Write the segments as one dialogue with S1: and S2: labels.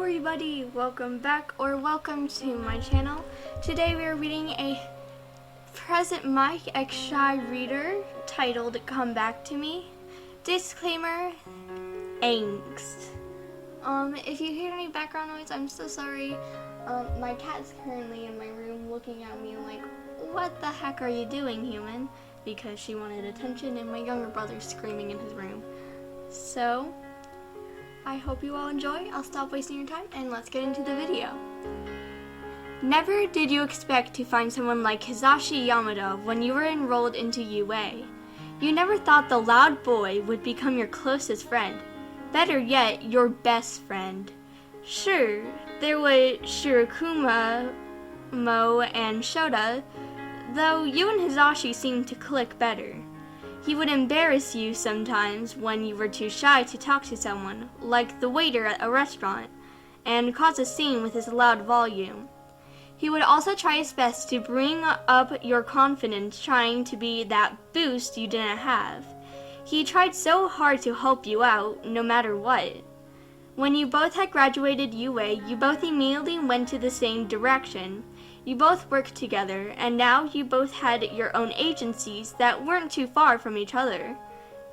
S1: everybody, welcome back or welcome to my channel. Today we are reading a present Mike X Shy reader titled Come Back to Me. Disclaimer, angst. If you hear any background noise, I'm so sorry. My cat's currently in my room looking at me like, what the heck are you doing, human? Because she wanted attention and my younger brother's screaming in his room. So, I hope you all enjoy. I'll stop wasting your time and let's get into the video. Never did you expect to find someone like Hisashi Yamada when you were enrolled into UA. You never thought the loud boy would become your closest friend. Better yet, your best friend. Sure, there was Shirokuma, Mo, and Shota, though you and Hisashi seemed to click better. He would embarrass you sometimes when you were too shy to talk to someone, like the waiter at a restaurant, and cause a scene with his loud volume. He would also try his best to bring up your confidence, trying to be that boost you didn't have. He tried so hard to help you out, no matter what. When you both had graduated UA, you both immediately went to the same direction. You both worked together, and now you both had your own agencies that weren't too far from each other.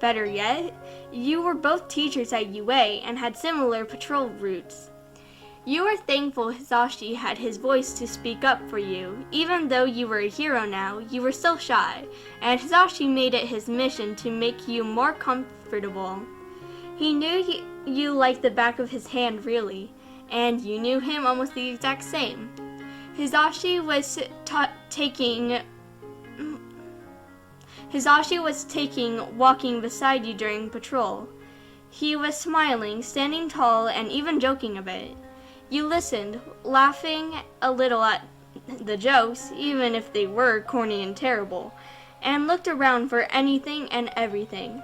S1: Better yet, you were both teachers at UA and had similar patrol routes. You were thankful Hisashi had his voice to speak up for you. Even though you were a hero now, you were still shy, and Hisashi made it his mission to make you more comfortable. He knew you like the back of his hand, really, and you knew him almost the exact same. Hisashi was walking beside you during patrol. He was smiling, standing tall, and even joking a bit. You listened, laughing a little at the jokes, even if they were corny and terrible, and looked around for anything and everything.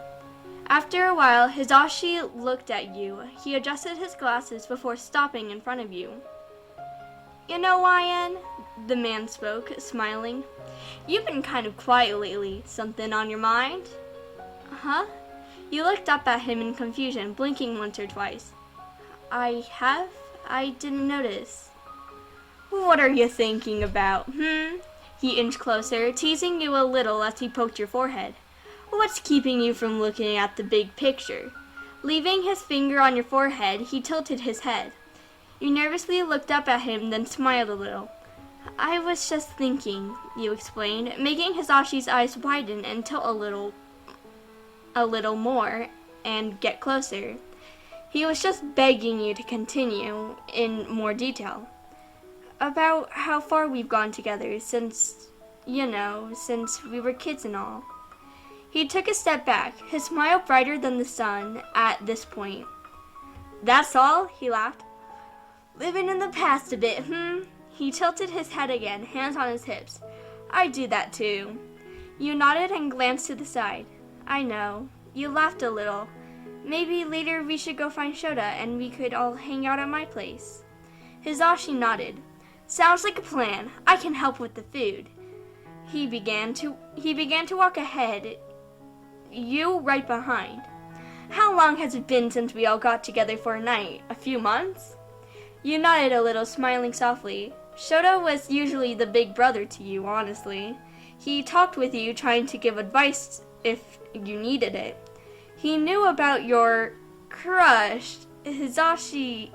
S1: After a while, Hisashi looked at you. He adjusted his glasses before stopping in front of you. You know, YN, the man spoke, smiling. You've been kind of quiet lately. Something on your mind? Huh? You looked up at him in confusion, blinking once or twice. I have? I didn't notice. What are you thinking about, He inched closer, teasing you a little as he poked your forehead. What's keeping you from looking at the big picture? Leaving his finger on your forehead, he tilted his head. You nervously looked up at him, then smiled a little. I was just thinking, you explained, making Hisashi's eyes widen and tilt a little more and get closer. He was just begging you to continue in more detail. About how far we've gone together since we were kids and all. He took a step back, his smile brighter than the sun at this point. That's all? He laughed. Living in the past a bit, He tilted his head again, hands on his hips. I do that too. You nodded and glanced to the side. I know. You laughed a little. Maybe later we should go find Shota and we could all hang out at my place. Hisashi nodded. Sounds like a plan. I can help with the food. He began to walk ahead, you right behind. How long has it been since we all got together for a night? A few months? You nodded a little, smiling softly. Shota was usually the big brother to you, honestly. He talked with you, trying to give advice if you needed it. He knew about your crush, Hisashi,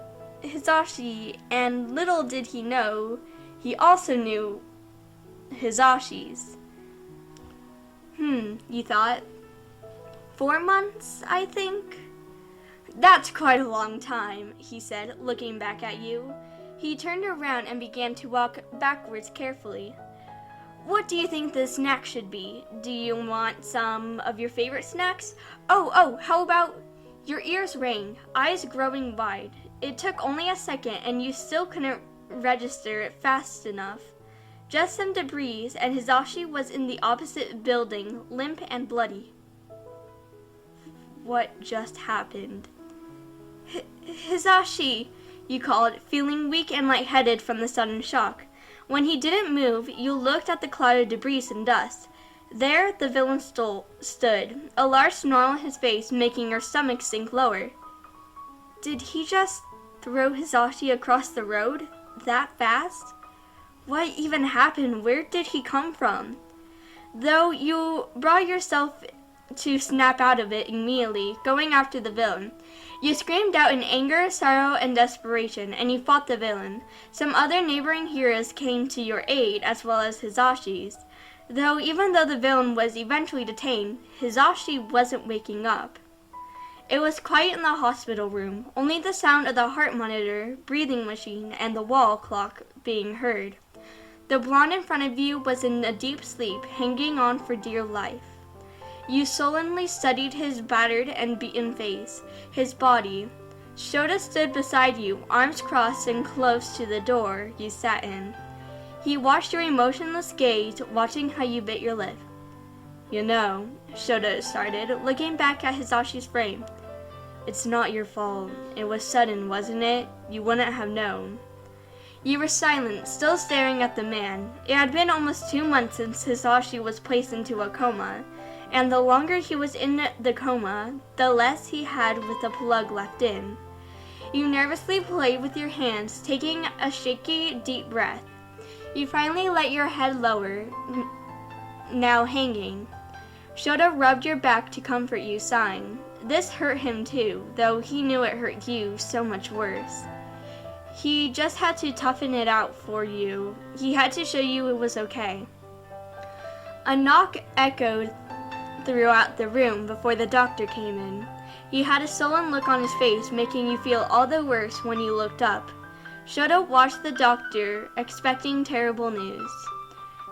S1: and little did he know, he also knew Hisashi's. You thought. 4 months, I think? That's quite a long time, he said, looking back at you. He turned around and began to walk backwards carefully. What do you think the snack should be? Do you want some of your favorite snacks? Oh, how about... Your ears rang, eyes growing wide. It took only a second and you still couldn't register it fast enough. Just some debris and Hisashi was in the opposite building, limp and bloody. What just happened? Hisashi, you called, feeling weak and lightheaded from the sudden shock. When he didn't move, you looked at the cloud of debris and dust. There, the villain stood, a large snarl on his face, making your stomach sink lower. Did he just throw Hisashi across the road? That fast? What even happened? Where did he come from? Though you brought yourself to snap out of it immediately, going after the villain. You screamed out in anger, sorrow, and desperation, and you fought the villain. Some other neighboring heroes came to your aid, as well as Hisashi's. Though even though the villain was eventually detained, Hisashi wasn't waking up. It was quiet in the hospital room, only the sound of the heart monitor, breathing machine, and the wall clock being heard. The blonde in front of you was in a deep sleep, hanging on for dear life. You sullenly studied his battered and beaten face, his body. Shota stood beside you, arms crossed and close to the door you sat in. He watched your emotionless gaze, watching how you bit your lip. You know, Shota started, looking back at Hisashi's frame. It's not your fault. It was sudden, wasn't it? You wouldn't have known. You were silent, still staring at the man. It had been almost 2 months since Hisashi was placed into a coma, and the longer he was in the coma, the less he had with the plug left in. You nervously played with your hands, taking a shaky, deep breath. You finally let your head lower, now hanging. Shota rubbed your back to comfort you, sighing. This hurt him too, though he knew it hurt you so much worse. He just had to toughen it out for you. He had to show you it was okay. A knock echoed throughout the room before the doctor came in. He had a sullen look on his face, making you feel all the worse when you looked up. Shota watched the doctor, expecting terrible news.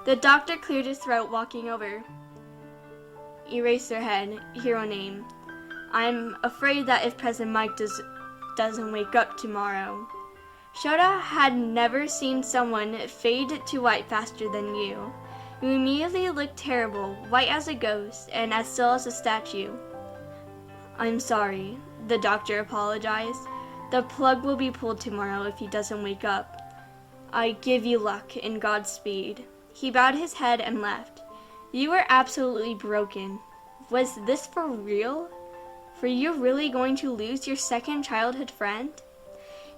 S1: The doctor cleared his throat, walking over. Eraserhead, hero name. I'm afraid that if President Mike doesn't wake up tomorrow. Shota had never seen someone fade to white faster than you. You immediately looked terrible, white as a ghost, and as still as a statue. I'm sorry, the doctor apologized. The plug will be pulled tomorrow if he doesn't wake up. I give you luck and Godspeed. He bowed his head and left. You were absolutely broken. Was this for real? Were you really going to lose your second childhood friend?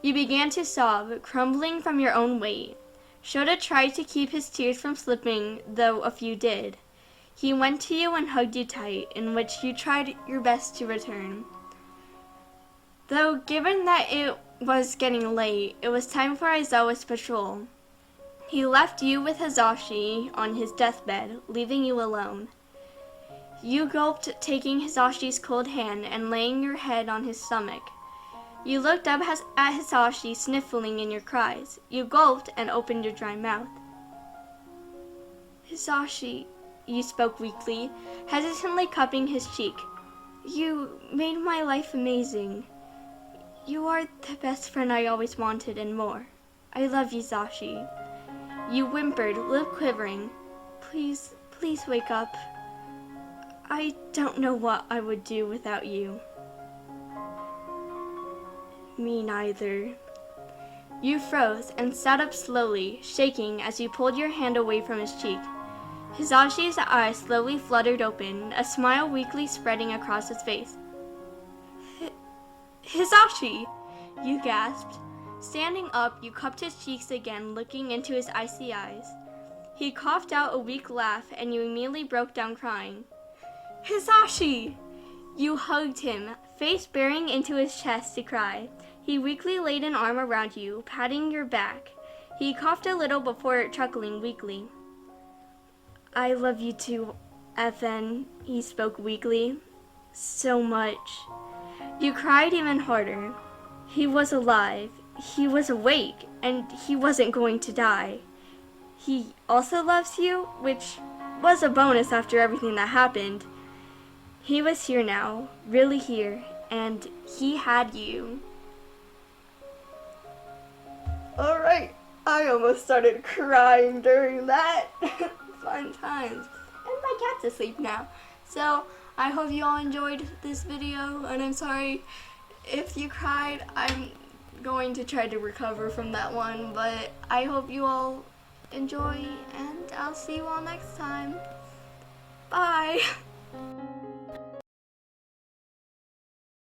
S1: You began to sob, crumbling from your own weight. Shota tried to keep his tears from slipping, though a few did. He went to you and hugged you tight, in which you tried your best to return. Though given that it was getting late, it was time for Aizawa's patrol. He left you with Hisashi on his deathbed, leaving you alone. You gulped, taking Hisashi's cold hand and laying your head on his stomach. You looked up at Hisashi, sniffling in your cries. You gulped and opened your dry mouth. Hisashi, you spoke weakly, hesitantly cupping his cheek. You made my life amazing. You are the best friend I always wanted and more. I love you, Hisashi. You whimpered, lip quivering. Please, please wake up. I don't know what I would do without you. Me neither. You froze and sat up slowly, shaking as you pulled your hand away from his cheek. Hisashi's eyes slowly fluttered open, a smile weakly spreading across his face. Hisashi! You gasped. Standing up, you cupped his cheeks again, looking into his icy eyes. He coughed out a weak laugh, and you immediately broke down crying. Hisashi! You hugged him, face bearing into his chest to cry. He weakly laid an arm around you, patting your back. He coughed a little before chuckling weakly. I love you too, FN, he spoke weakly. So much. You cried even harder. He was alive. He was awake, and he wasn't going to die. He also loves you, which was a bonus after everything that happened. He was here now, really here, and he had you. Alright, I almost started crying during that. Fun times. And my cat's asleep now. So, I hope you all enjoyed this video, and I'm sorry if you cried. I'm going to try to recover from that one, but I hope you all enjoy, and I'll see you all next time. Bye!